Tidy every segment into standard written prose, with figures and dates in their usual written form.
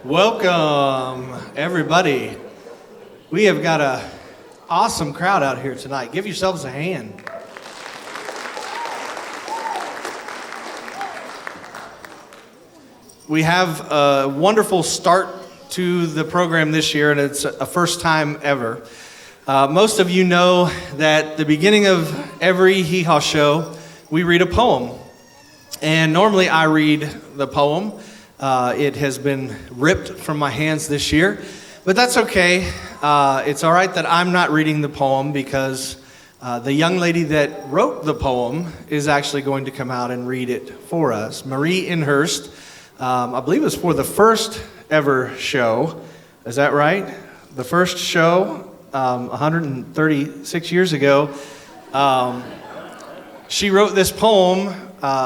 Welcome, everybody. We have got an awesome crowd out here tonight. Give yourselves a hand. We have a wonderful start to the program this year, and it's a first time ever. Most of you know that the beginning of every Hee Haw show, we read a poem. And normally I read the poem. It has been ripped from my hands this year, but that's okay. It's all right that I'm not reading the poem because the young lady that wrote the poem is actually going to come out and read it for us. Marie Inhurst, I believe it was for the first ever show. Is that right? The first show, 136 years ago. She wrote this poem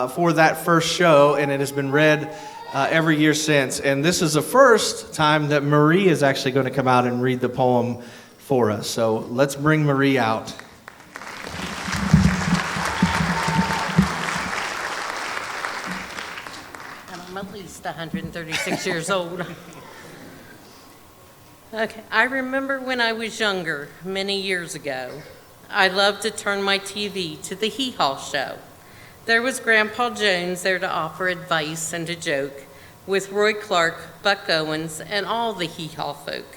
for that first show, and it has been read every year since. And this is the first time that Marie is actually going to come out and read the poem for us. So let's bring Marie out. And I'm at least 136 years old. Okay, I remember when I was younger, many years ago, I loved to turn my TV to the Hee Haw show. There was Grandpa Jones there to offer advice and to joke, with Roy Clark, Buck Owens, and all the Hee Haw folk.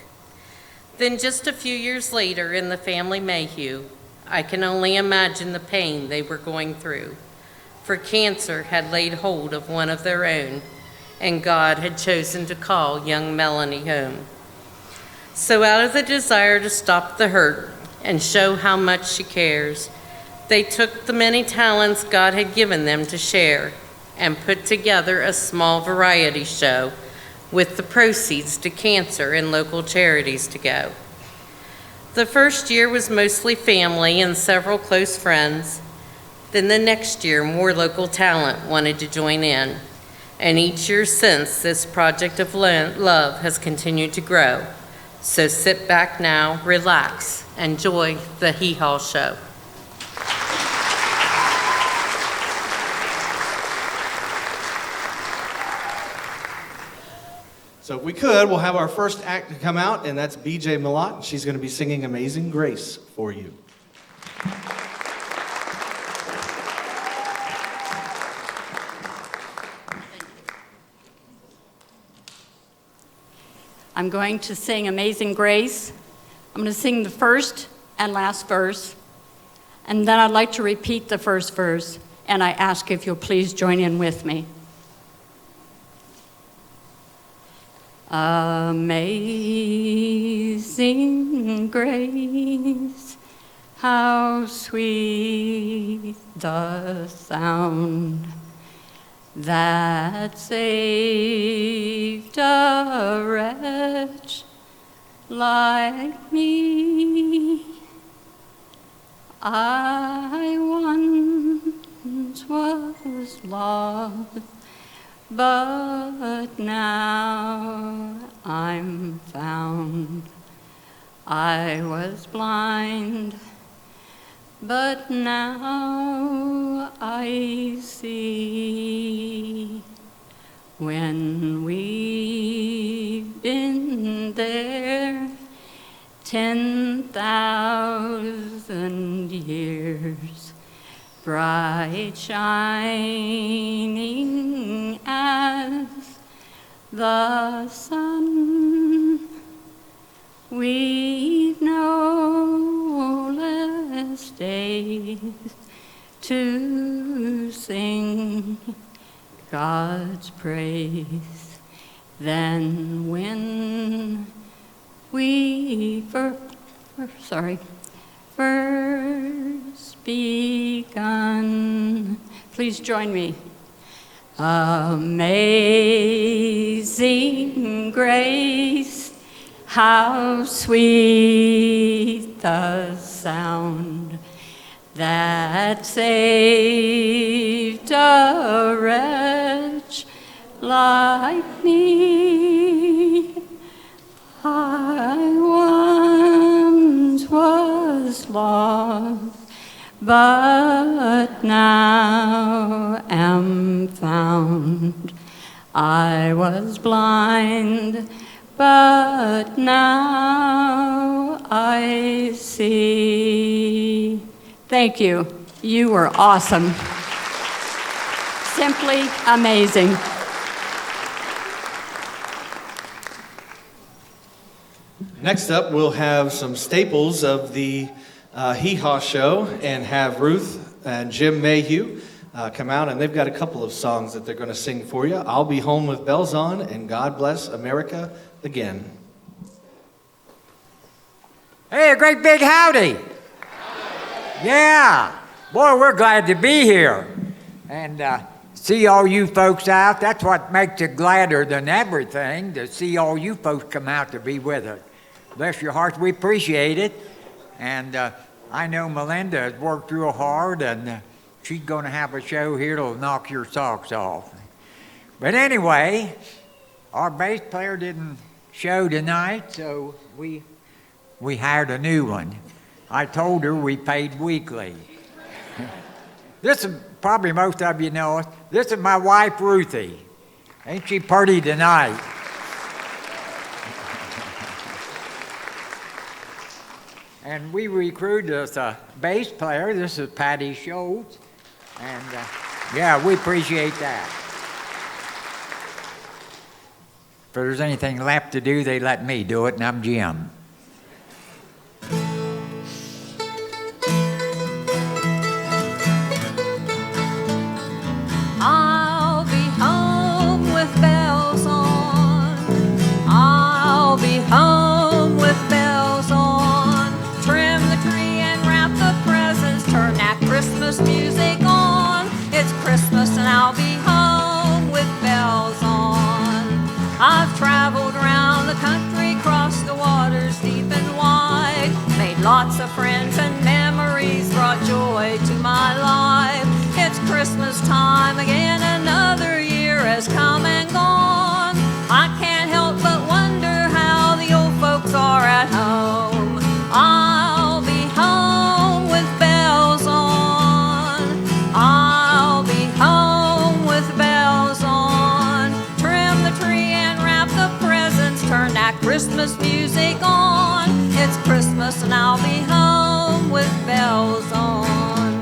Then just a few years later in the family Mayhew, I can only imagine the pain they were going through, for cancer had laid hold of one of their own, and God had chosen to call young Melanie home. So out of the desire to stop the hurt and show how much she cares, they took the many talents God had given them to share and put together a small variety show with the proceeds to cancer and local charities to go. The first year was mostly family and several close friends. Then the next year, more local talent wanted to join in. And each year since, this project of love has continued to grow. So sit back now, relax, enjoy the Hee Haw show. So if we could, we'll have our first act to come out, and that's B.J. Millott. She's going to be singing Amazing Grace for you. I'm going to sing Amazing Grace. I'm going to sing the first and last verse, and then I'd like to repeat the first verse, and I ask if you'll please join in with me. Amazing grace, how sweet the sound that saved a wretch like me. I once was lost, but now I'm found. I was blind, but now I see. When we've been there 10,000 years, bright shining as the sun, we've no less days to sing God's praise than when we first begun. Please join me. Amazing grace, how sweet the sound that saved a wretch like me. I once was lost, but now am found. I was blind, but now I see. Thank you. You were awesome. Simply amazing. Next up, we'll have some staples of the Hee Haw show and have Ruth and Jim Mayhew come out, and they've got a couple of songs that they're going to sing for you. I'll Be Home with Bells On and God Bless America Again. Hey, a great big howdy. Yeah. Boy, we're glad to be here. And see all you folks out. That's what makes it gladder than everything, to see all you folks come out to be with us. Bless your hearts, we appreciate it. And I know Melinda has worked real hard, and she's going to have a show here that'll knock your socks off. But anyway, our bass player didn't show tonight, so we hired a new one. I told her we paid weekly. This is, probably most of you know, this is my wife, Ruthie. Ain't she pretty tonight? And we recruited us a bass player. This is Patty Schultz. And yeah, we appreciate that. If there's anything left to do, they let me do it, and I'm Jim. I'll be home with bells on. I'll be home with bells on. Trim the tree and wrap the presents. Turn that Christmas music on. It's Christmas and I'll be home with bells on. I've traveled around the country, crossed the waters deep and wide, made lots of friends and memories, brought joy to my life. It's Christmas time again, another year has come and gone. I can't help but wonder how the old folks are at home. I'll be home with bells on. I'll be home with bells on. Trim the tree and wrap the presents, turn that Christmas music on. It's Christmas and I'll be home with bells on.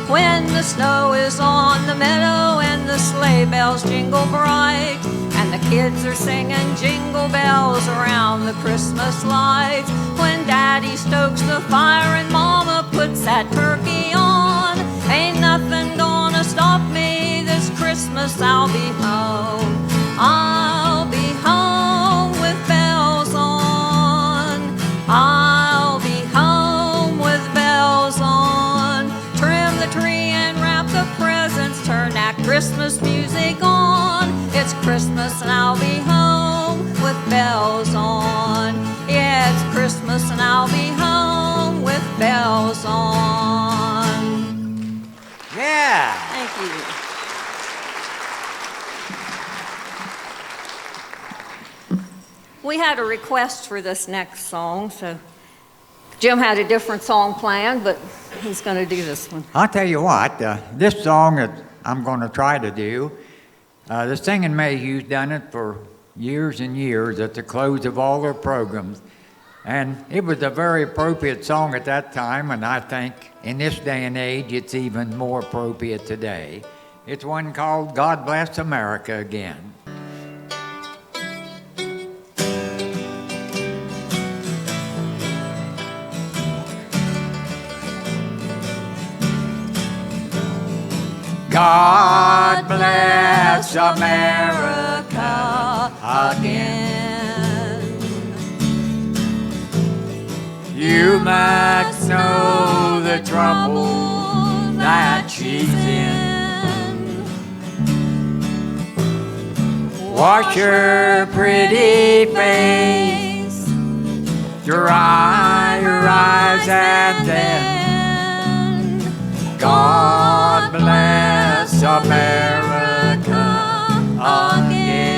When the snow is on the meadow and the sleigh bells jingle bright, and the kids are singing jingle bells around the Christmas lights, when Daddy stokes the fire and Mama puts that turkey on, ain't nothing gonna stop me this Christmas. I'll be home. I'll be home with bells on. I'll be home with bells on. Trim the tree and wrap the presents, turn that Christmas music on. It's Christmas and I'll be home with bells on. Yeah, it's Christmas and I'll be home with bells on. Yeah. Thank you. We had a request for this next song, so Jim had a different song planned, but he's going to do this one. I'll tell you what, this song that I'm going to try to do, the Singing Mayhew's done it for years and years at the close of all their programs. And it was a very appropriate song at that time, and I think in this day and age it's even more appropriate today. It's one called God Bless America Again. God bless America again. You must know the trouble that she's in. Wash her pretty face, dry her eyes, and then God bless America again.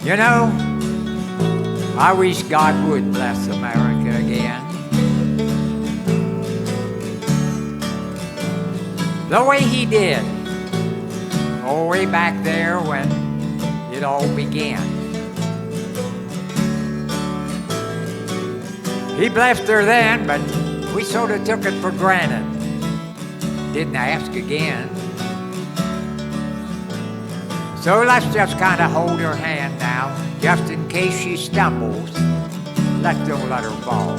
You know, I wish God would bless America again. the way he did, oh, way back there when it all began. He blessed her then, but we sort of took it for granted. Didn't ask again. So let's just kind of hold her hand now, just in case she stumbles. Let's don't let her fall.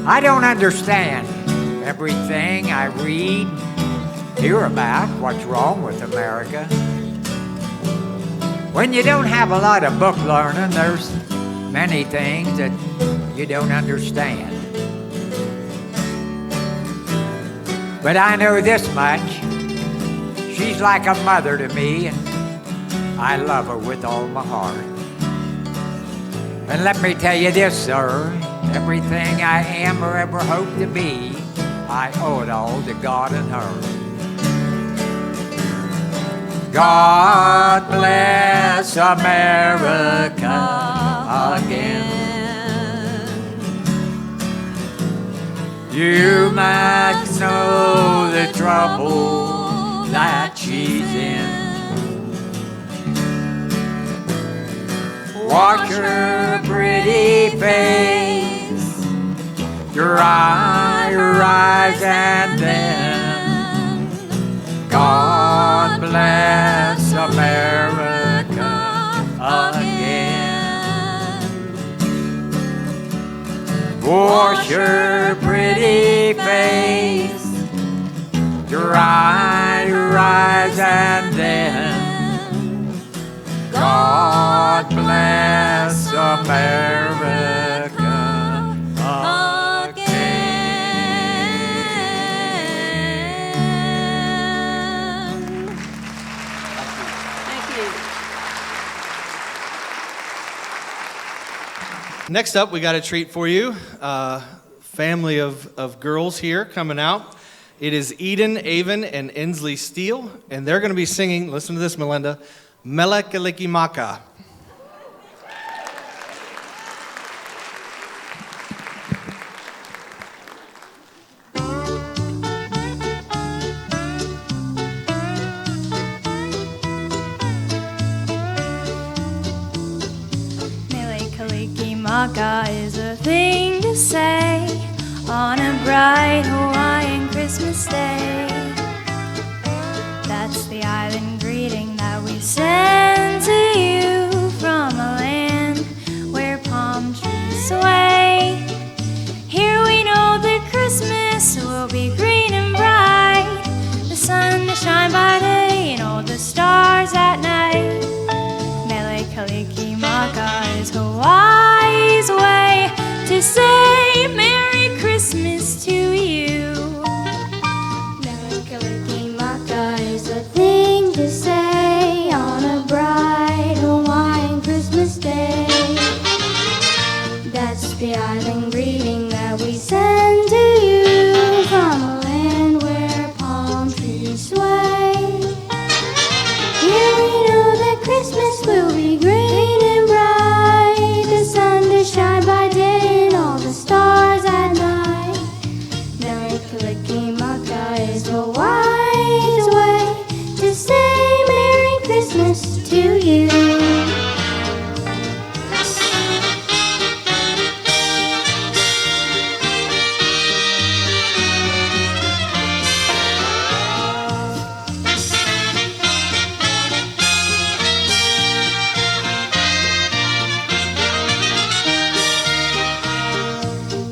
I don't understand everything I read, hear about what's wrong with America. When you don't have a lot of book learning, there's many things that you don't understand. But I know this much, she's like a mother to me, and I love her with all my heart. And let me tell you this, sir, everything I am or ever hope to be, I owe it all to God and her. God bless America again. You must know the trouble that she's in. Wash her pretty face, dry her eyes, and then God bless America again. Wash her pretty face, dry her eyes, and then God bless America again. Thank you. Next up, we got a treat for you. Family of girls here coming out. It is Eden, Avon, and Inslee Steele, and they're going to be singing, listen to this, Melinda, Mele Kalikimaka. Mele Kalikimaka is a thing to say on a bright Hawaiian Christmas day. That's the island greeting that we send to you from a land where palm trees sway. Here we know that Christmas will be green and bright, the sun to shine by day and all the stars at night. Mele Kalikimaka is Hawaii's way to say Merry Christmas to you. Mele Kalikimaka is a thing to say on a bright Hawaiian Christmas day. That's the island greeting that we send to you from a land where palm trees sway. Here we know that Christmas will be green and bright, the sun to shine by day and all the stars at night. Mele Kalikimaka is Hawaii's way to say Merry Christmas to you.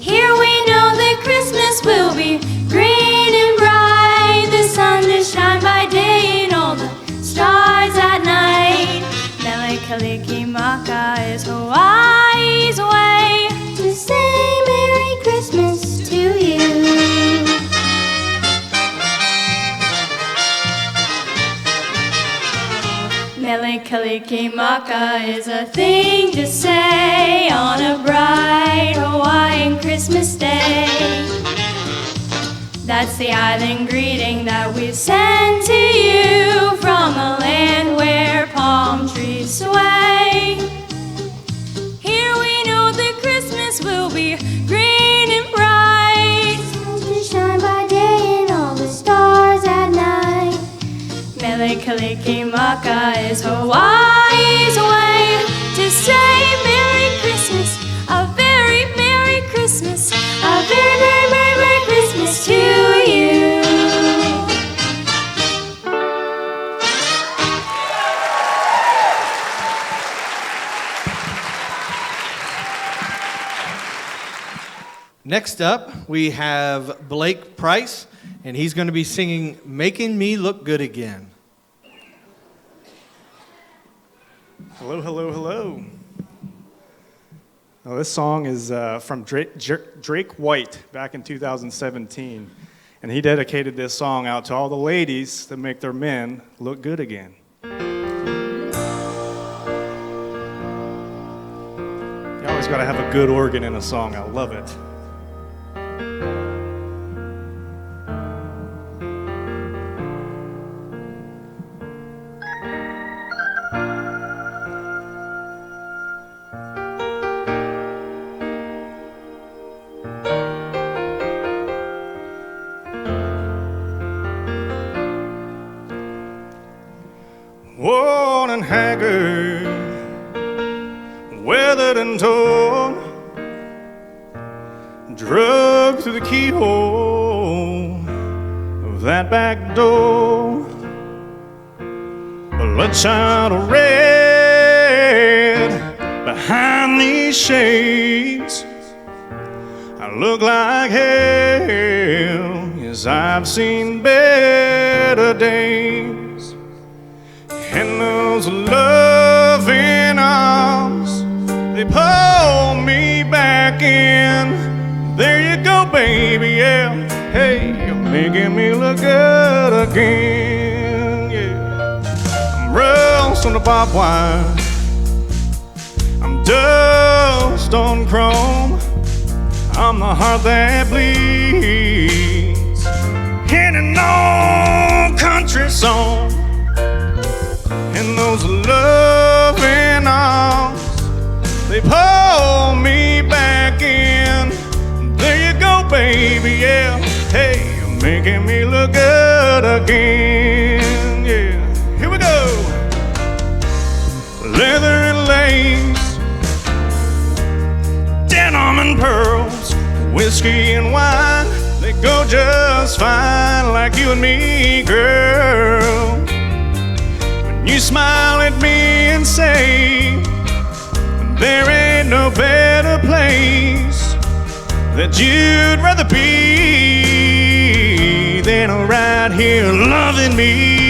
Here we know that Christmas will be green and bright, the sun to shine by day and all the stars at night. Mele Kalikimaka is Hawaii's way To say Merry Christmas to you. Mele Kalikimaka is a thing to say on a bright Hawaiian Christmas day. That's the island greeting that we send to you from a land where palm trees sway. Here we know that Christmas will be green and bright, To shine Kalikimaka is Hawaii's way to say Merry Christmas, a very Merry Christmas, a very, very, very, Merry Christmas to you. Next up, we have Blake Price, and he's going to be singing Making Me Look Good Again. Hello, hello, hello. Well, this song is from Drake White back in 2017, and he dedicated this song out to all the ladies that make their men look good again. You always got to have a good organ in a song. I love it. Worn and haggard, weathered and torn, drugged through the keyhole of that back door. Bloodshot red behind these shades, I look like hell. Yes, I've seen better days. And those loving arms, they pull me back in. There you go, baby, yeah. Hey, you're making me look good again, yeah. I'm rust on the barbed wire, I'm dust on chrome, I'm the heart that bleeds in an old country song. And those loving arms, they pull me back in. There you go, baby, yeah. Hey, you're making me look good again, yeah. Here we go. Leather and lace, denim and pearls, whiskey and wine, they go just fine like you and me, girl. You smile at me and say there ain't no better place that you'd rather be than right here loving me.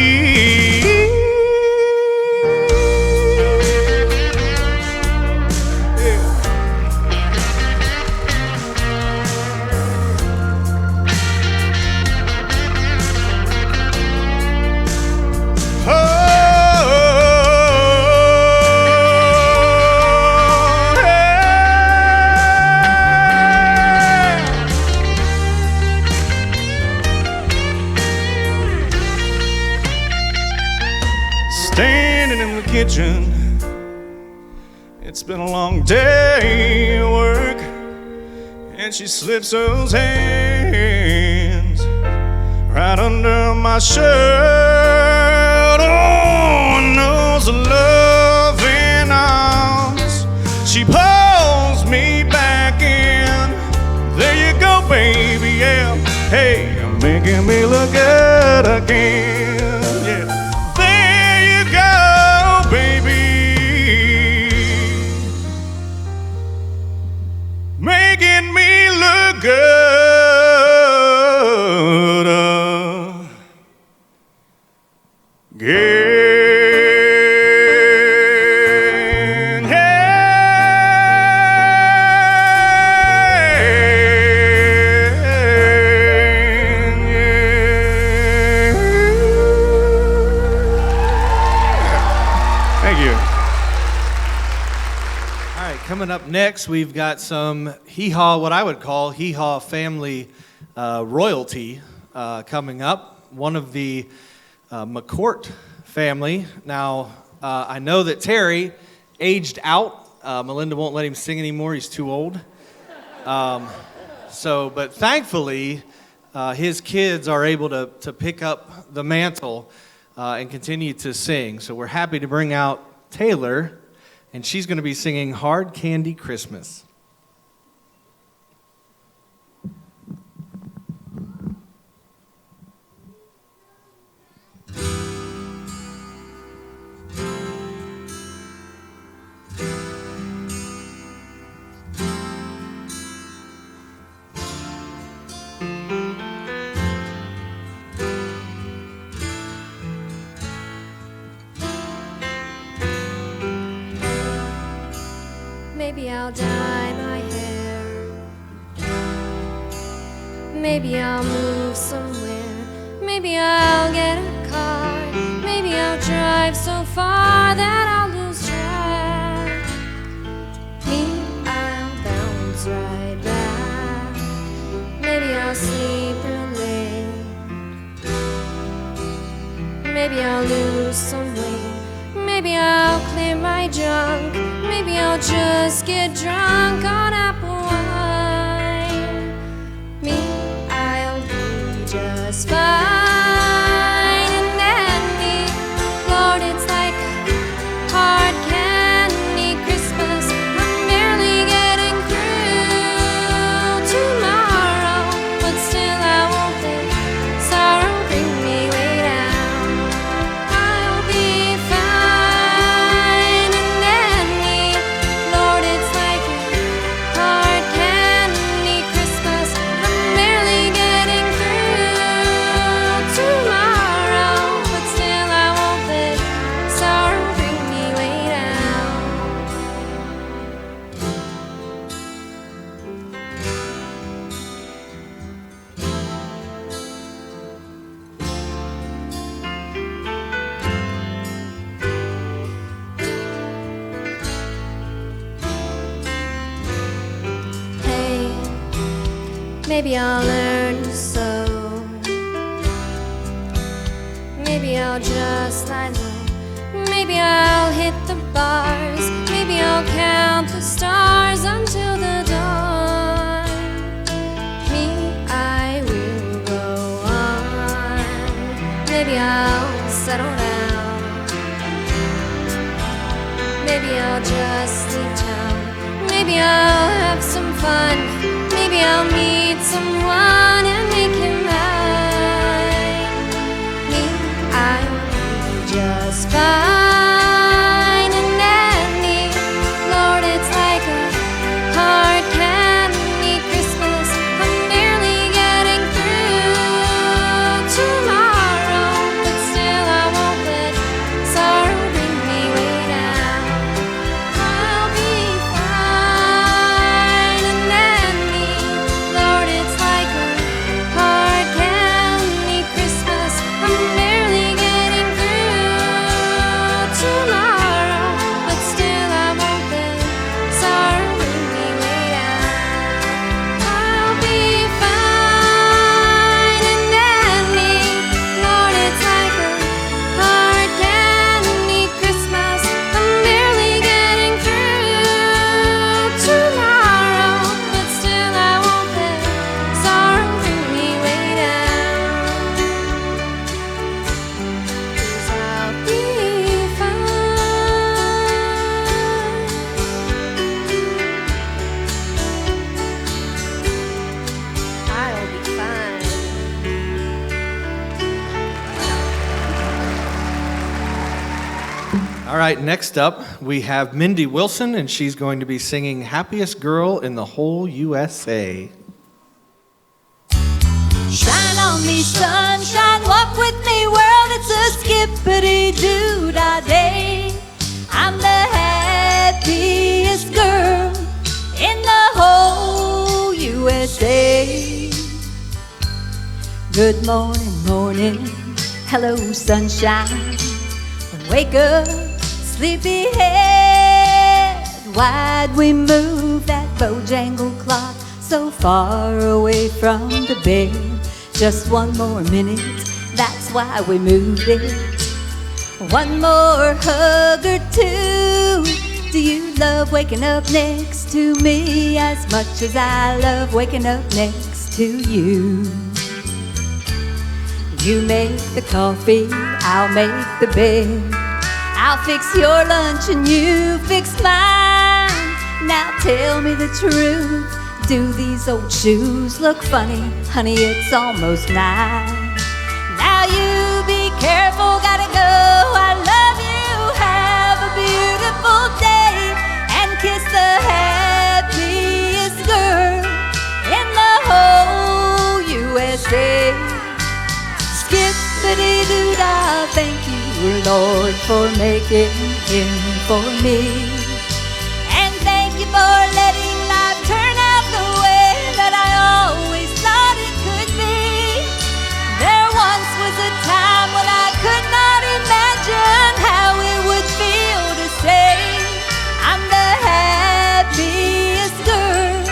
Standing in the kitchen, it's been a long day at work, and she slips those hands right under my shirt. Oh, and those loving arms, she pulls me back in. There you go, baby, yeah. Hey, you're making me look good again, yeah. Making me look good again. Thank you. All right, coming up next, we've got some Hee Haw, what I would call Hee Haw family royalty coming up. One of the McCourt family. Now, I know that Terry aged out. Melinda won't let him sing anymore. He's too old. But thankfully, his kids are able to pick up the mantle and continue to sing. So we're happy to bring out Taylor, and she's going to be singing Hard Candy Christmas. Maybe I'll dye my hair. Maybe I'll move somewhere. Maybe I'll get a car. Maybe I'll drive so far that I'll lose track. Me, I'll bounce right back. Maybe I'll sleep real late. Maybe I'll lose some weight. Maybe I'll clear my junk. Maybe I'll just get drunk on apple wine. Me, I'll be just fine. And then me, Lord, it's like hard candy Christmas. I'm barely getting through tomorrow, but still I won't let sorrow bring me way down. I'll be fine. And then me, Lord, it's like hard candy Christmas. I'm barely getting through tomorrow, but still I won't let sorrow bring me way down. Hey, maybe I'll learn to sew. Maybe I'll just lie low. Maybe I'll hit the bars. Maybe I'll count the stars until the dawn. Me, I will go on. Maybe I'll settle down. Maybe I'll just leave town. Maybe I'll have some fun. Maybe I'll meet someone and make him mine. Me, I'll be just fine. And then me, Lord, it's like a hard candy Christmas. I'm barely getting through tomorrow, but still I won't let sorrow bring me way down. I'll be fine. And then me, Lord, it's like a hard candy Christmas. I'm barely getting through tomorrow, but still I won't let sorrow bring me way down. I'll be fine. And then me, Lord, it's like a hard candy Christmas. I'm barely getting through tomorrow, but still I won't let sorrow bring me way down. 'Cause I'll be fine. I'll be fine. All right, next up, we have Mindy Wilson, and she's going to be singing Happiest Girl in the Whole USA. Shine on me, sunshine, walk with me, world, it's a skippity-doo-dah day. I'm the happiest girl in the whole USA. Good morning, morning, hello, sunshine. Wake up, sleepyhead. Why'd we move that Bojangle clock so far away from the bed? Just one more minute, that's why we moved it. One more hug or two. Do you love waking up next to me as much as I love waking up next to you? You make the coffee, I'll make the bed. I'll fix your lunch and you fix mine. Now tell me the truth, do these old shoes look funny? Honey, it's almost 9. Now you be careful, gotta go, I love you. Have a beautiful day and kiss the happiest girl in the whole USA. Skippity-doo-dah, thank you, Lord, for making him for me. And thank you for letting life turn out the way that I always thought it could be. There once was a time when I could not imagine how it would feel to say I'm the happiest girl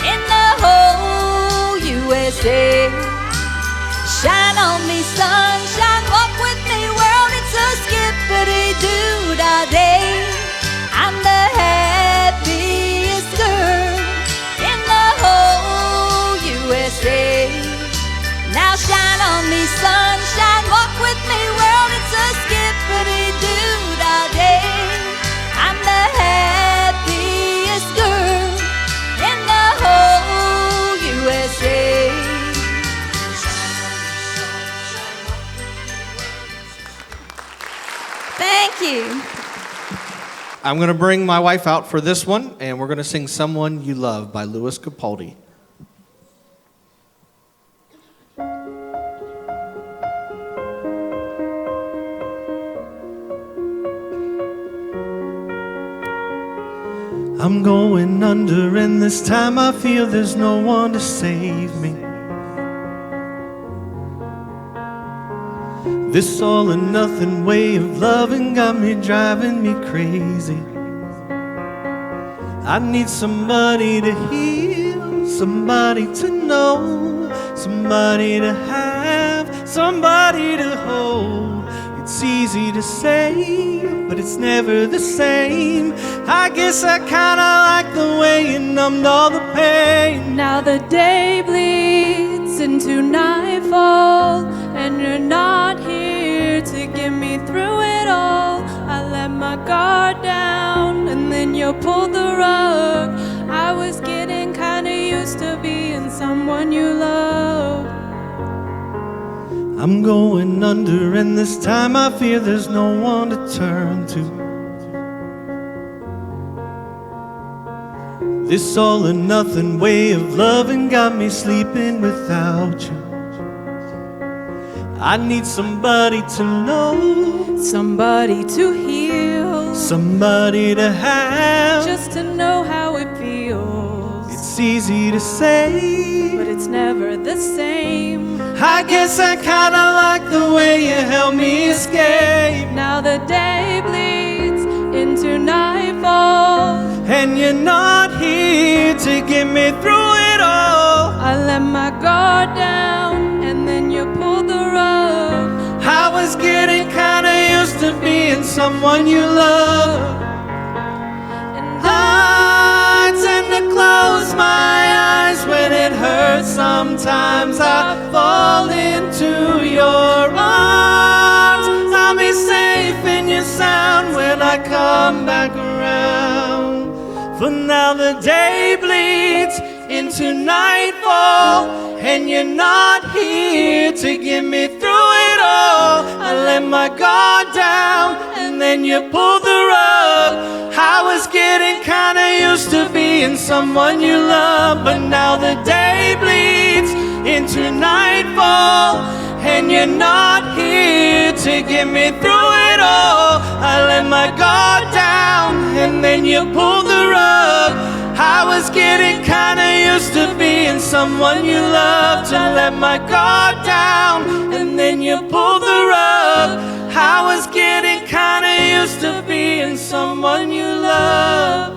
in the whole USA. Shine on me, sunshine, walk with me, world, it's a skippity-doo-dah day. I'm the happiest girl in the whole USA. Now shine on me, sunshine, walk with me, world, it's a skippity-doo-dah day. I'm the happiest girl in the whole USA. Thank you. I'm going to bring my wife out for this one, and we're going to sing Someone You Love by Louis Capaldi. I'm going under, and this time I feel there's no one to save me. This all or nothing way of loving got me driving me crazy. I need somebody to heal, somebody to know, somebody to have, somebody to hold. It's easy to say, but it's never the same. I guess I kinda like the way you numbed all the pain. Now the day bleeds into nightfall, and you're not here to get me through it all. I let my guard down, and then you pulled the rug. I was getting kinda used to being someone you love. I'm going under, and this time I fear there's no one to turn to. This all or nothing way of loving got me sleeping without you. I need somebody to know, Somebody to heal, somebody to have. just to know how it feels. It's easy to say, But it's never the same. I guess I kinda like the way you help me escape. Now the day bleeds into nightfall, And you're not here to get me through it all. I let my guard down, and then you pulled the rug. I was getting kinda used to being someone you love. And I tend to close my eyes when it hurts. Sometimes I fall into your arms. I'll be safe in your sound when I come back around. For now the day bleeds into nightfall, and you're not here to get me through it all. I let my guard down, and then you pulled the rug. I was getting kinda used to being someone you love, but now the day bleeds into nightfall, and you're not here to get me through it all. I let my guard down, and then you pulled the rug. I was getting kinda used to being someone you love. To let my guard down, and then you pulled the rug. I was getting kinda used to being someone you love.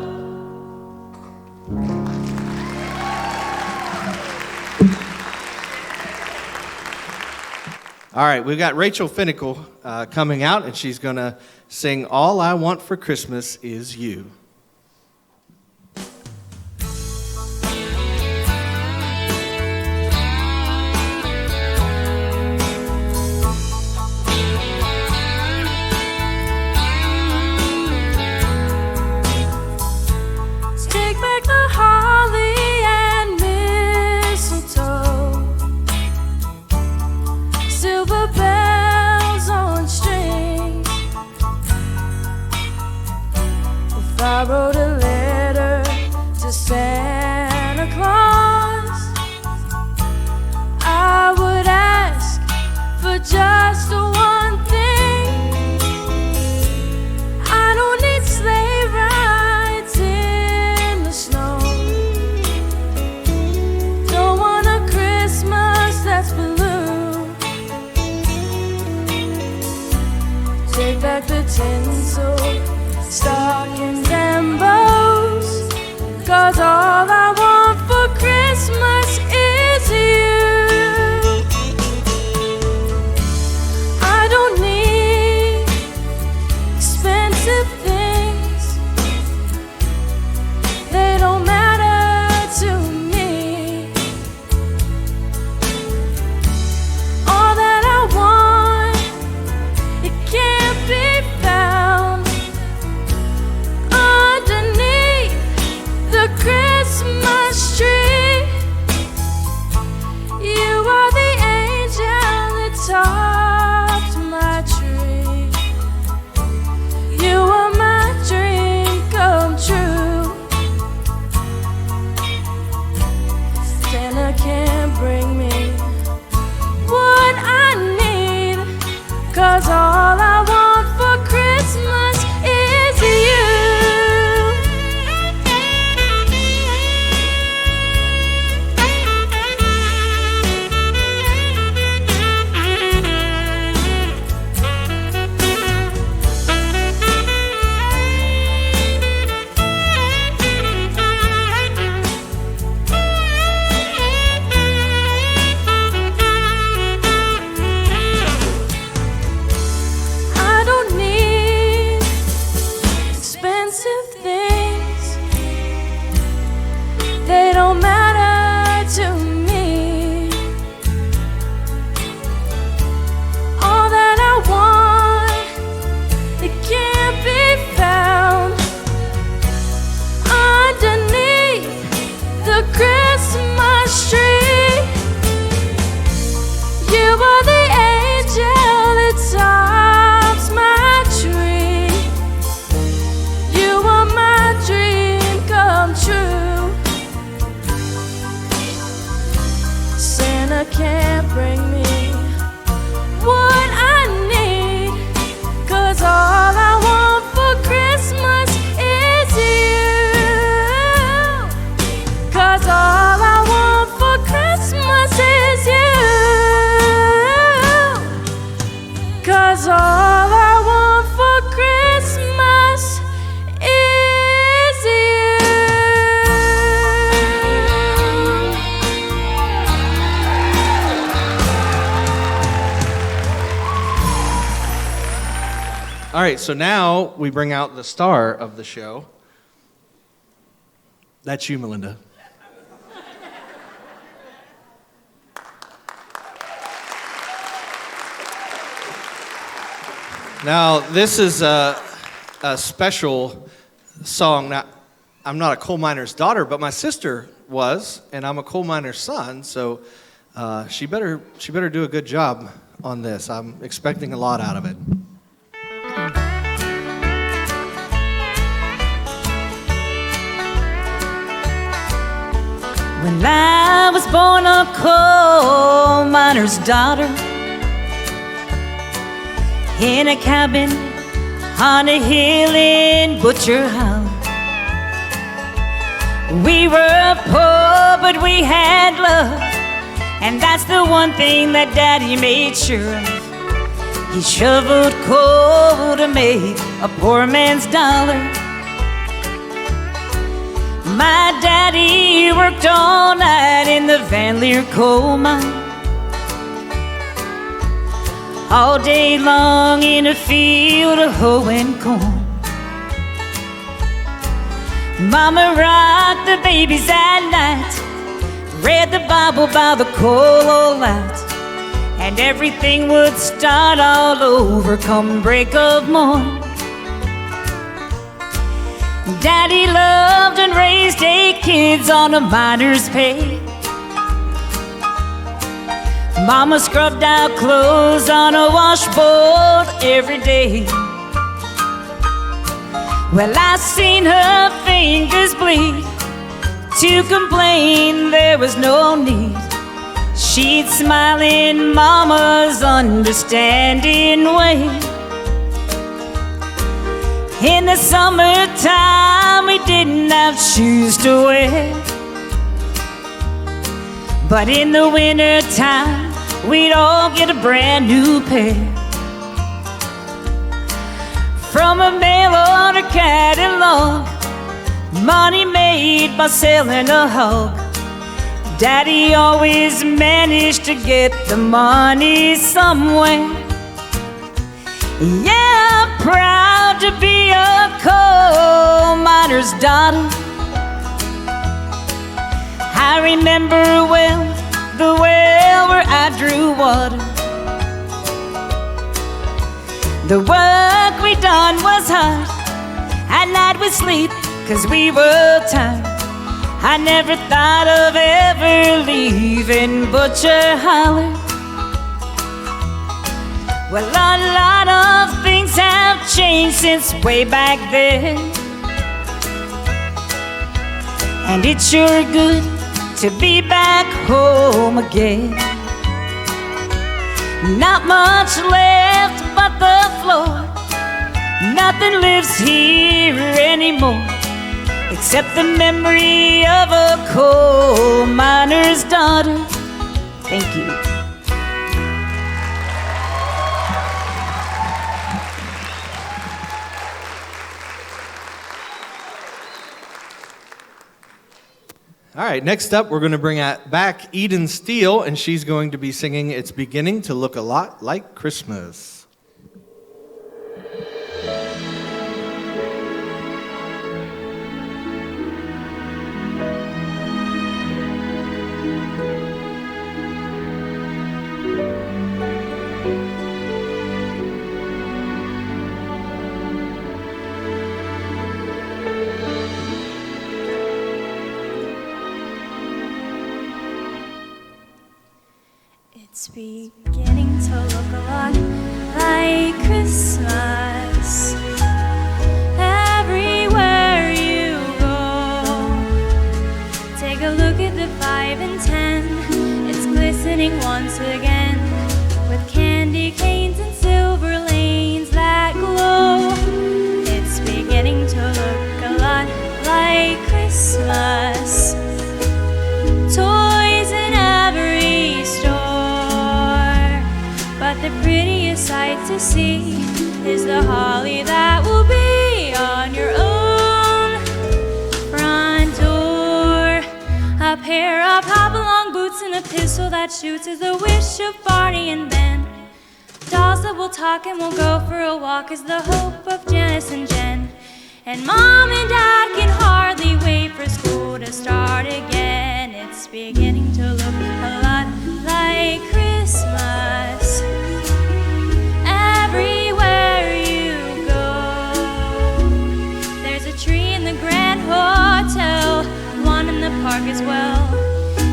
All right, we've got Rachel Finnicle coming out, and she's going to sing All I Want for Christmas Is You. just one thing. I don't need sleigh rides in the snow. Don't want a Christmas that's blue. Take back the tinsel, stockings and bows, 'cause all I want for Christmas is you. I don't need expensive things, they don't matter to me. All that I want, it can't be found underneath the Christmas tree. You are the angel that topped my tree. You are my dream come true. Santa can't bring me what I need, 'cause all I want for Christmas is you. I don't need expensive things, they don't matter to me. All that I want, it can't be found underneath the Christmas tree. You are the angel that tops my tree. You are my dream come true. Santa can't bring me what I need, 'cause all I want for Christmas is you. 'Cause all I want for Christmas is you. 'Cause all I want for Christmas is you. All right, so now we bring out the star of the show. That's you, Melinda. Now, this is a special song. Now, I'm not a coal miner's daughter, but my sister was, and I'm a coal miner's son, so she better do a good job on this. I'm expecting a lot out of it. When I was born a coal miner's daughter, in a cabin on a hill in Butcher Hollow. We were poor, but we had love, and that's the one thing that Daddy made sure of. He shoveled coal to make a poor man's dollar. My daddy worked all night in the Van Leer coal mine, all day long in a field of hoeing corn. Mama rocked the babies at night, read the Bible by the coal light, and everything would start all over come break of morn. Daddy loved and raised 8 kids on a miner's pay. Mama scrubbed out clothes on a washboard every day. Well, I seen her fingers bleed. To complain there was no need. She'd smile in Mama's understanding way. In the summertime, we didn't have shoes to wear, but in the wintertime, we'd all get a brand new pair. From a mail order catalog, money made by selling a hog, Daddy always managed to get the money somewhere. Yeah, I'm proud to be a coal miner's daughter. I remember well the well where I drew water. The work we done was hard. At night we sleep 'cause we were tired. I never thought of ever leaving Butcher Holler. Well, a lot of things have changed since way back then, and it's sure good to be back home again. Not much left but the floor. Nothing lives here anymore except the memory of a coal miner's daughter. Thank you. All right, next up, we're going to bring back Eden Steele, and she's going to be singing It's Beginning to Look a Lot Like Christmas. It's beginning to look a lot like Christmas everywhere you go. Take a look at the 5 and 10. It's glistening once again with candy canes and silver lanes that glow. It's beginning to look a lot like Christmas. Toys in every store, but the prettiest sight to see is the holly that will be on your own front door. A pair of hop-along boots and a pistol that shoots is the wish of Barney and Ben. Dolls that will talk and will go for a walk is the hope of Janice and Jen. And Mom and Dad can hardly wait for school to start again. It's beginning to look a lot like Christmas everywhere you go. There's a tree in the Grand Hotel, one in the park as well.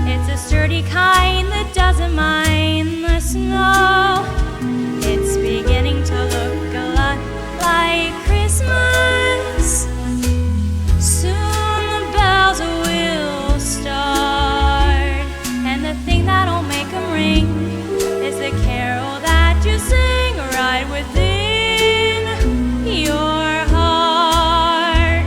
It's a sturdy kind that doesn't mind the snow. It's beginning to look a lot like Christmas. Soon the bells will start, and the thing that'll make them ring is the carol that you sing right within your heart.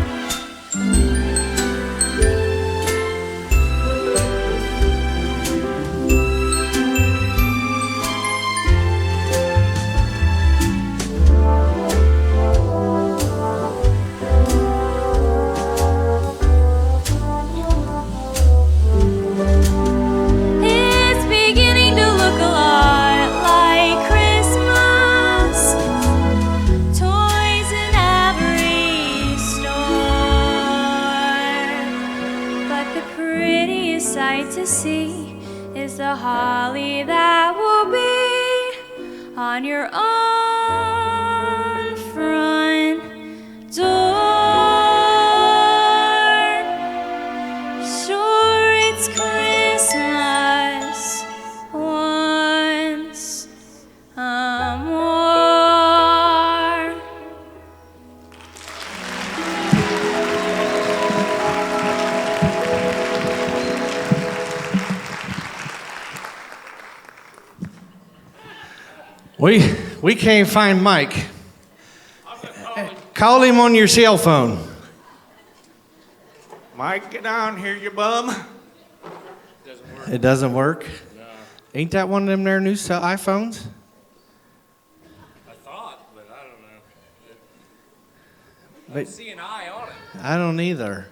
It's beginning to look a lot like Christmas. Toys in every store, but the prettiest sight to see is the holly that will be on your own front door. Sure, it's Christmas once more. We can't find Mike. Call him on your cell phone. Mike, get down here, you bum. It doesn't work? No. Ain't that one of them there new iPhones? I thought, but I don't know. I But see an eye on it. I don't either.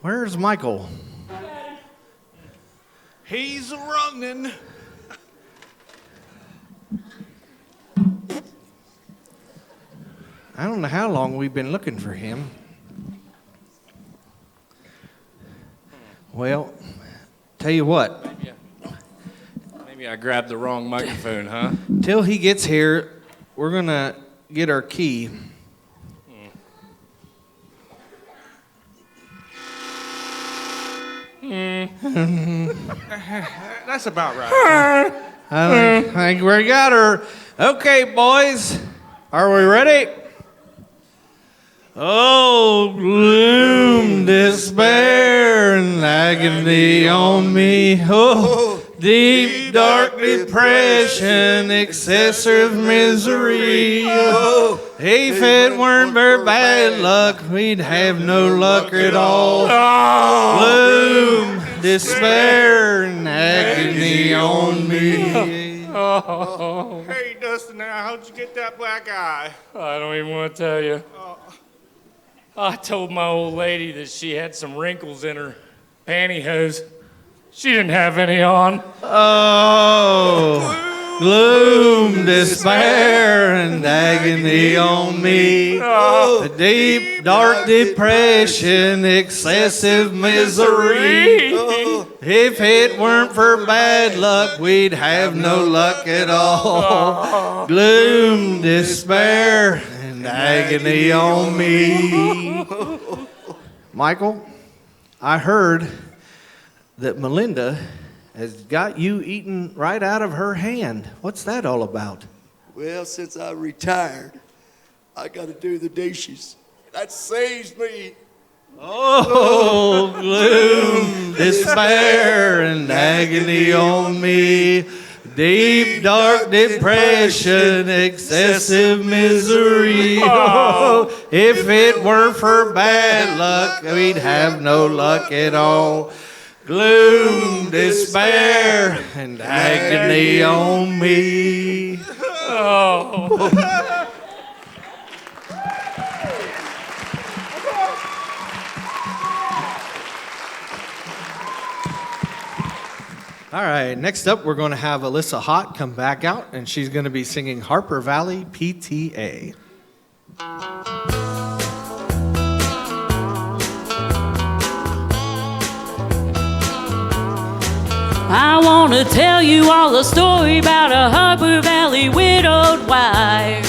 Where's Michael? He's running. I don't know how long we've been looking for him. Well, tell you what. Maybe I grabbed the wrong microphone, huh? Till he gets here, we're going to get our key. That's about right. I think we got her. Okay, boys. Are we ready? Oh, gloom, despair, and agony on me. Oh, deep, dark depression, excessive misery. Oh, if it weren't for bad luck, we'd have no luck at all. Gloom, despair, and agony on me. Hey, Dustin, now, how'd you get that black eye? I don't even want to tell you. I told my old lady that she had some wrinkles in her pantyhose. She didn't have any on. Oh, gloom, despair, and agony on me. A deep, dark depression, excessive misery. If it weren't for bad luck, we'd have no luck at all. Gloom, despair, and agony on me. Michael, I heard that Melinda has got you eating right out of her hand. What's that all about? Well, since I retired, I got to do the dishes. That saves me. Oh, gloom, despair, and agony on me. Deep, dark depression, excessive misery. Oh, if it weren't for bad luck, we'd have no luck at all. Gloom, despair, and agony on me. Oh. All right, next up, we're going to have Alyssa Hott come back out, and she's going to be singing Harper Valley PTA. I want to tell you all a story about a Harper Valley widowed wife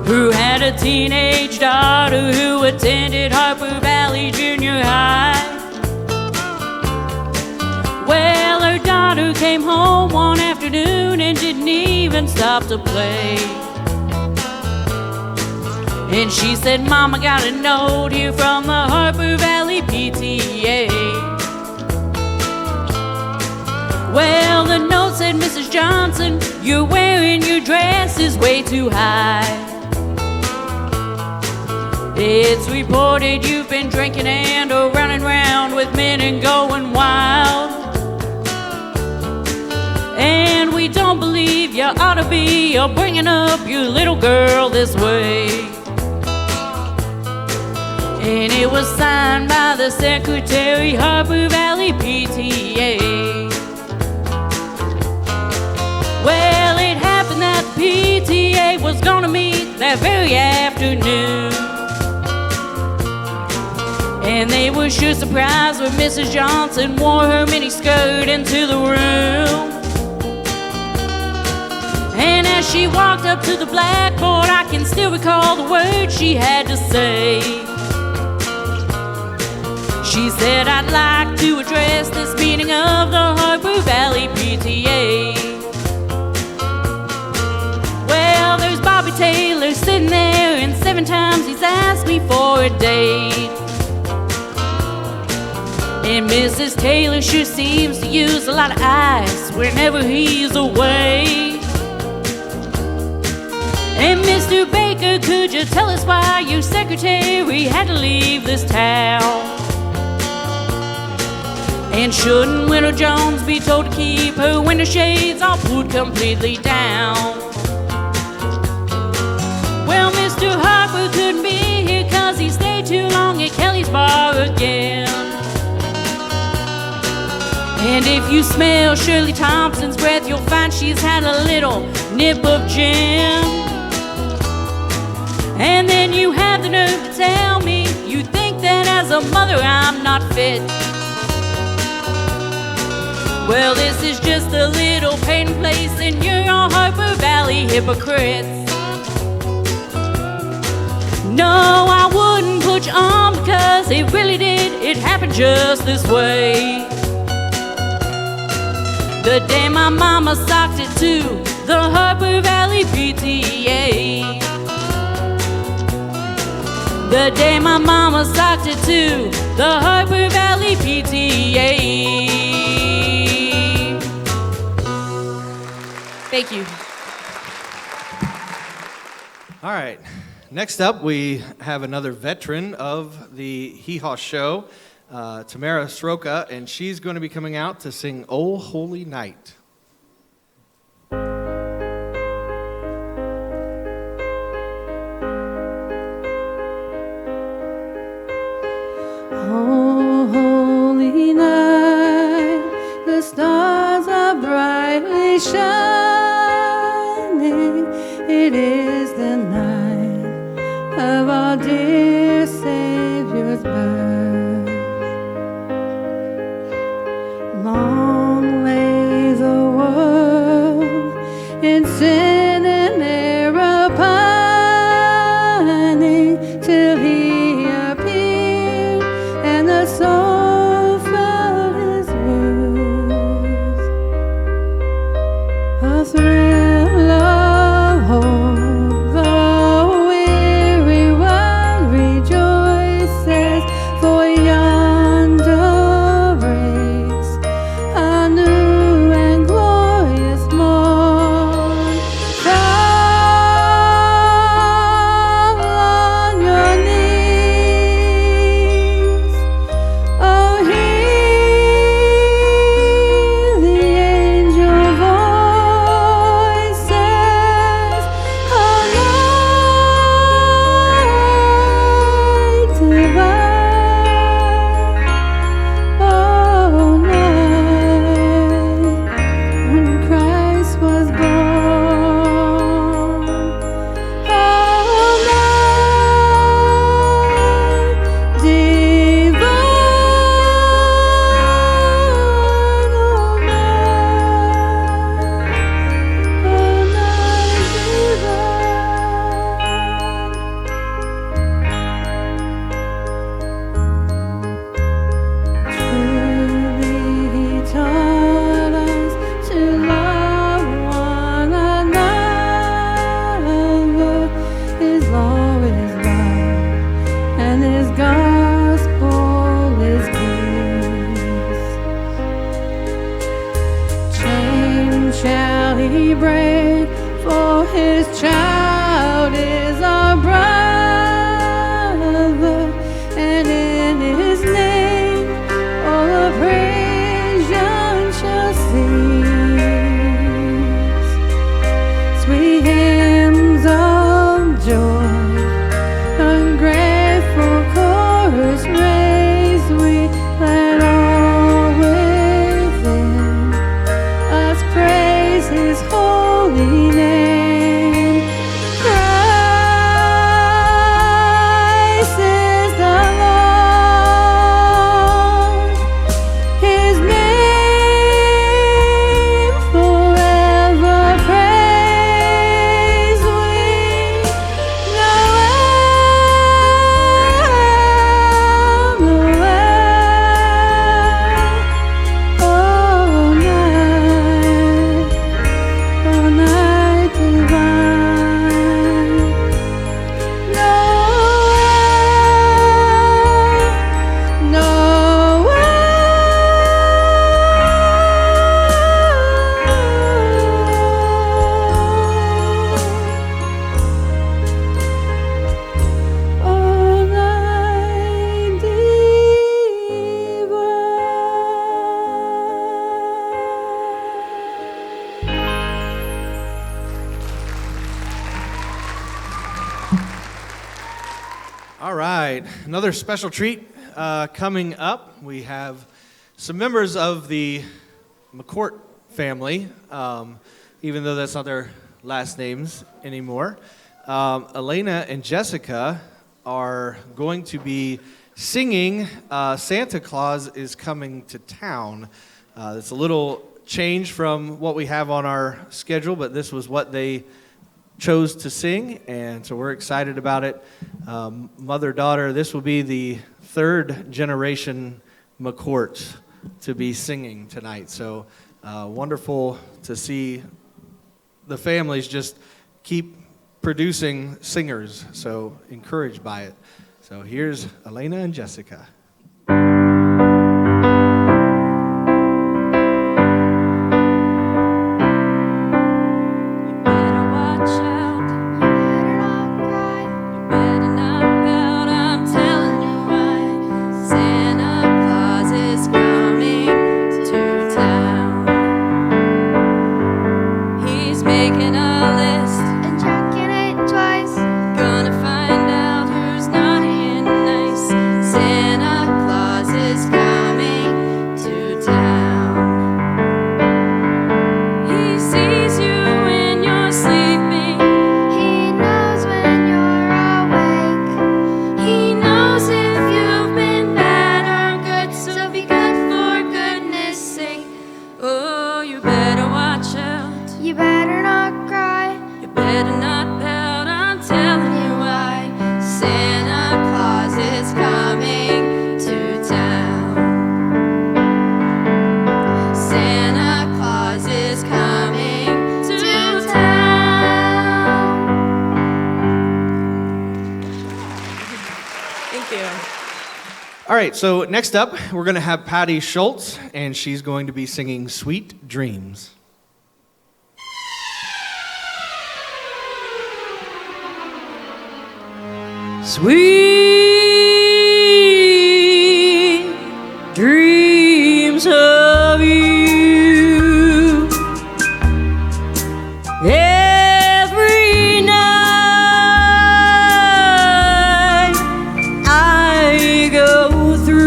who had a teenage daughter who attended Harper Valley Junior High. Well, her daughter came home one afternoon and didn't even stop to play. And she said, Mom, I got a note here from the Harper Valley PTA. Well, the note said, Mrs. Johnson, you're wearing your dress is way too high. It's reported you've been drinking and running around with men and going wild. And we don't believe you ought to be bringing up your little girl this way. And it was signed by the Secretary, Harper Valley PTA. Well, it happened that the PTA was gonna meet that very afternoon. And they were sure surprised when Mrs. Johnson wore her miniskirt into the room. And as she walked up to the blackboard, I can still recall the words she had to say. She said, I'd like to address this meeting of the Harper Valley PTA. Well, there's Bobby Taylor sitting there, and 7 times he's asked me for a date. And Mrs. Taylor sure seems to use a lot of ice whenever he's away. And Mr. Baker, could you tell us why your secretary had to leave this town? And shouldn't Widow Jones be told to keep her window shades all pulled completely down? Well, Mr. Harper couldn't be here 'cause he stayed too long at Kelly's bar again. And if you smell Shirley Thompson's breath, you'll find she's had a little nip of gin. And then you have the nerve to tell me you think that as a mother I'm not fit. Well, this is just a little pain place, and you're all Harper Valley hypocrites. No, I wouldn't put you on because it really did. It happened just this way. The day my mama socked it to the Harper Valley PTA. The day my mama socked it to the Harper Valley PTA. Thank you. All right. Next up, we have another veteran of the Hee Haw show, Tamara Sroka, and she's going to be coming out to sing "Oh Holy Night." Oh, holy night, the stars are brightly shining. It is the night of our dear Savior's birth. Long lay the world in sin and error pining till He appeared and the soul felt His worth. A thrill of hope, the weary world rejoices, for yonder breaks a new and glorious morn. Fall on your knees, oh, hear the angel voices, oh, night divine, oh, night when Christ was born, oh, night divine, Truly He taught us to love one another. His law is love, and His gospel is peace. Chain shall He break, for His child is our brother, and in His name all oppression shall cease. Sweet hymns of joy, ungrateful chorus raise we, let all within us praise His holy name. Christ All right, another special treat coming up. We have some members of the McCourt family, even though that's not their last names anymore. Elena and Jessica are going to be singing Santa Claus is Coming to Town. It's a little change from what we have on our schedule, but this was what they chose to sing, and so we're excited about it. Mother-daughter, this will be the third generation McCourt to be singing tonight. So wonderful to see the families just keep producing singers, so encouraged by it. So here's Elena and Jessica. All right, so next up, we're going to have Patty Schultz, and she's going to be singing Sweet Dreams. Sweet dreams of you every night I go through.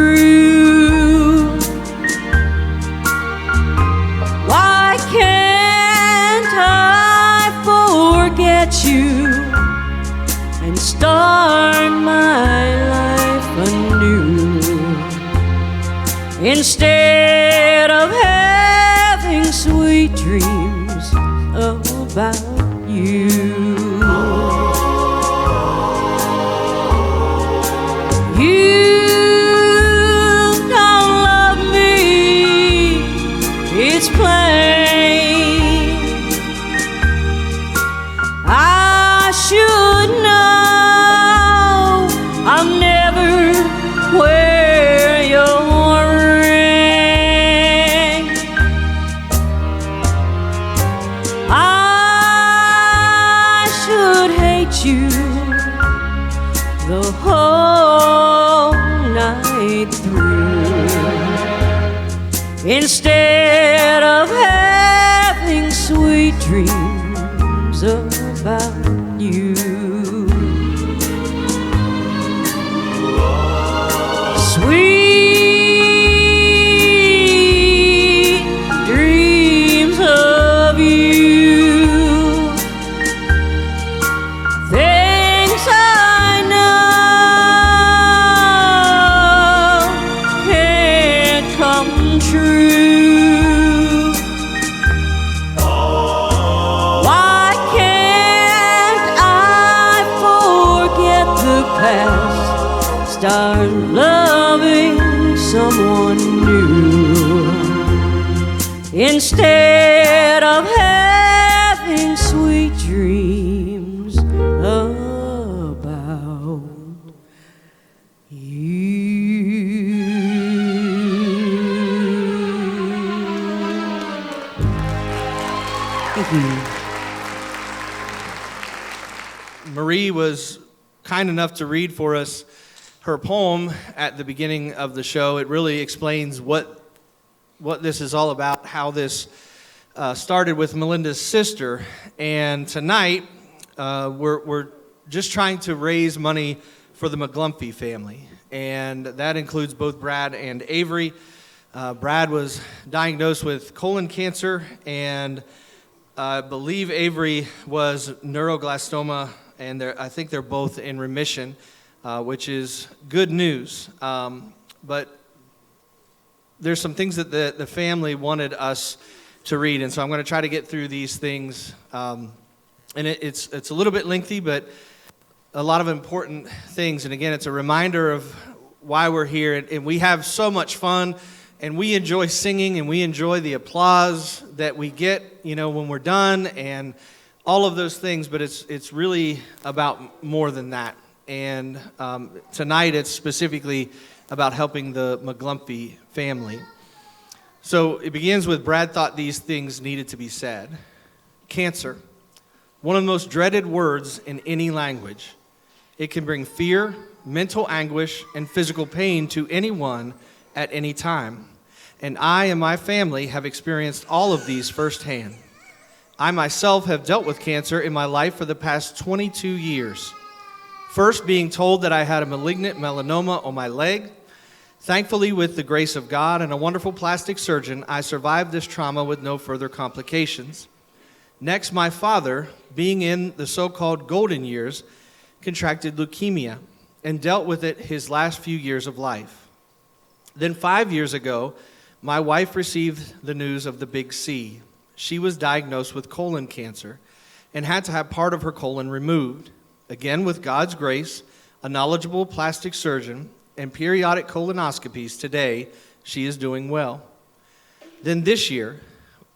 Why can't I forget you and start my life anew, instead of having sweet dreams about you? You don't love me, it's plain. I should know I'll never wear your ring. I should hate you the whole night through, instead of having sweet dreams about you. Sweet dreams of you, things I know can't come true. Why can't I forget the past, start loving someone new, instead of having sweet dreams about you? Thank you. Marie was kind enough to read for us her poem at the beginning of the show. It really explains what this is all about, how this started with Melinda's sister. And tonight, we're just trying to raise money for the McGlumphy family, and that includes both Brad and Avery. Brad was diagnosed with colon cancer, and I believe Avery was neuroblastoma, and I think they're both in remission, which is good news. But there's some things that the family wanted us to read, and so I'm going to try to get through these things. And it's a little bit lengthy, but a lot of important things. And again, it's a reminder of why we're here, and we have so much fun. And we enjoy singing, and we enjoy the applause that we get, when we're done, and all of those things. But it's really about more than that. And tonight, it's specifically about helping the McGlumphy family. So it begins with Brad thought these things needed to be said. Cancer, one of the most dreaded words in any language. It can bring fear, mental anguish, and physical pain to anyone at any time. And I and my family have experienced all of these firsthand. I myself have dealt with cancer in my life for the past 22 years. First being told that I had a malignant melanoma on my leg. Thankfully, with the grace of God and a wonderful plastic surgeon, I survived this trauma with no further complications. Next, my father, being in the so-called golden years, contracted leukemia and dealt with it his last few years of life. Then 5 years ago, my wife received the news of the big C. She was diagnosed with colon cancer and had to have part of her colon removed. Again, with God's grace, a knowledgeable plastic surgeon, and periodic colonoscopies, today she is doing well. Then this year,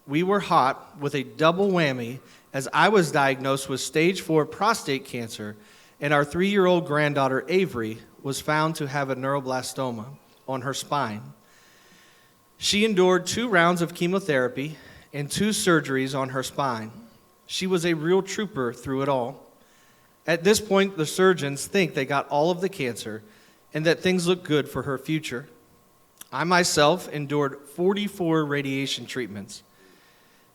we were hot with a double whammy as I was diagnosed with stage 4 prostate cancer, and our 3-year-old granddaughter Avery was found to have a neuroblastoma on her spine. She endured 2 rounds of chemotherapy and 2 surgeries on her spine. She was a real trooper through it all. At this point, the surgeons think they got all of the cancer and that things look good for her future. I myself endured 44 radiation treatments.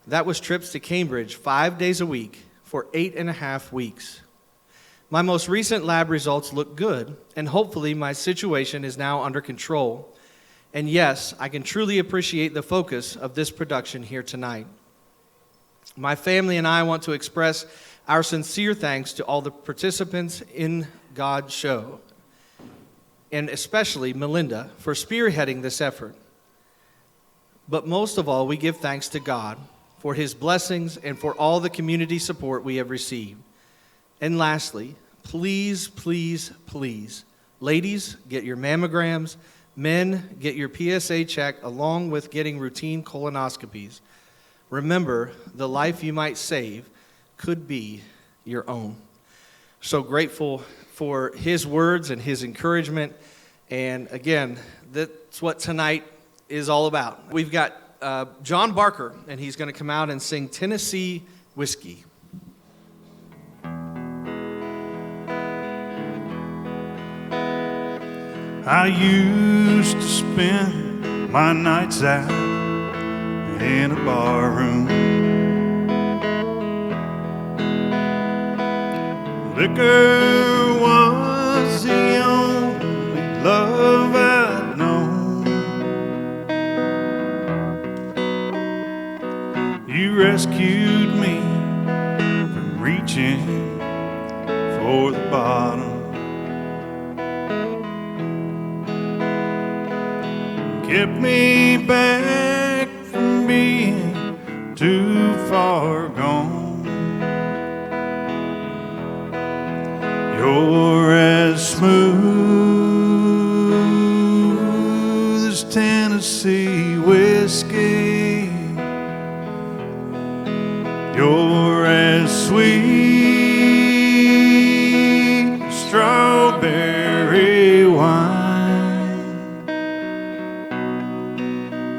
That was trips to Cambridge 5 days a week for 8.5 weeks. My most recent lab results look good, and hopefully my situation is now under control. And yes, I can truly appreciate the focus of this production here tonight. My family and I want to express our sincere thanks to all the participants in God's show, and especially Melinda for spearheading this effort. But most of all, we give thanks to God for his blessings and for all the community support we have received. And lastly, please, please, please, ladies, get your mammograms. Men, get your PSA check along with getting routine colonoscopies. Remember, the life you might save could be your own. So grateful for his words and his encouragement. And again, that's what tonight is all about. We've got John Barker, and he's going to come out and sing Tennessee Whiskey. I used to spend my nights out in a bar room. Liquor was the only love I'd known. You rescued me from reaching for the bottom. Kept me back from being too far gone. You're as smooth as Tennessee whiskey. You're as sweet as strawberry wine.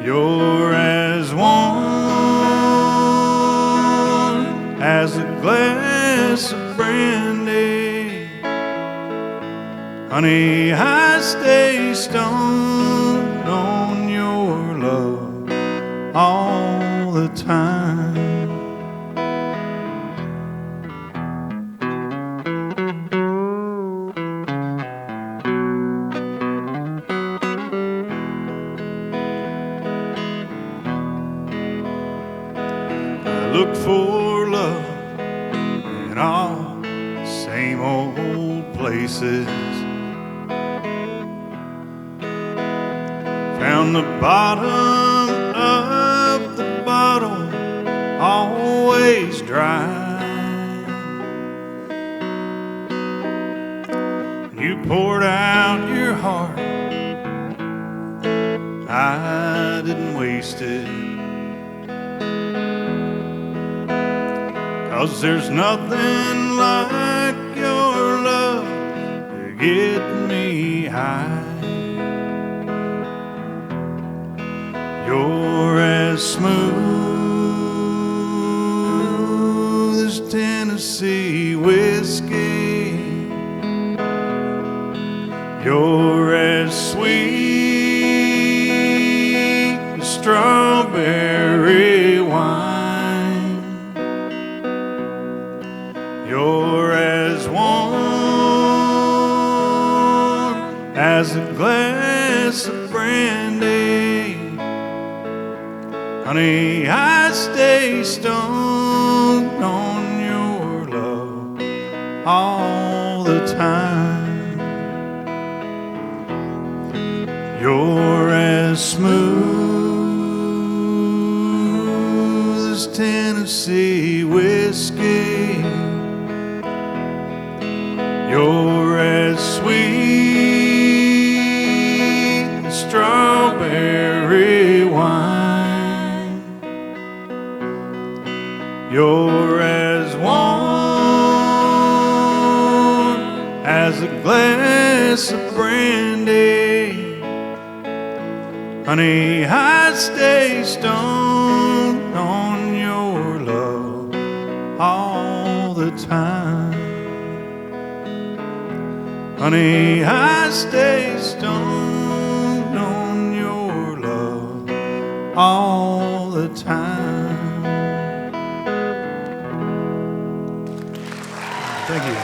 You're as warm as a glass of brandy. Honey, I stay stoned on your love all the time. look for love in all the same old places. Found the bottom of the bottle always dry. You poured out your heart, I didn't waste it. 'Cause there's nothing like your love to get me high. You're as smooth as Tennessee whiskey. You're as sweet as strawberry wine. You're as warm as a glass of brandy. Honey, I stay stoned on your love all the time. You're as smooth as Tennessee whiskey. You're as sweet as strawberry wine. You're as warm as a glass of brandy. Honey, I stay stoned on your love all the time. Honey, I stay stoned on your love all the time. Thank you.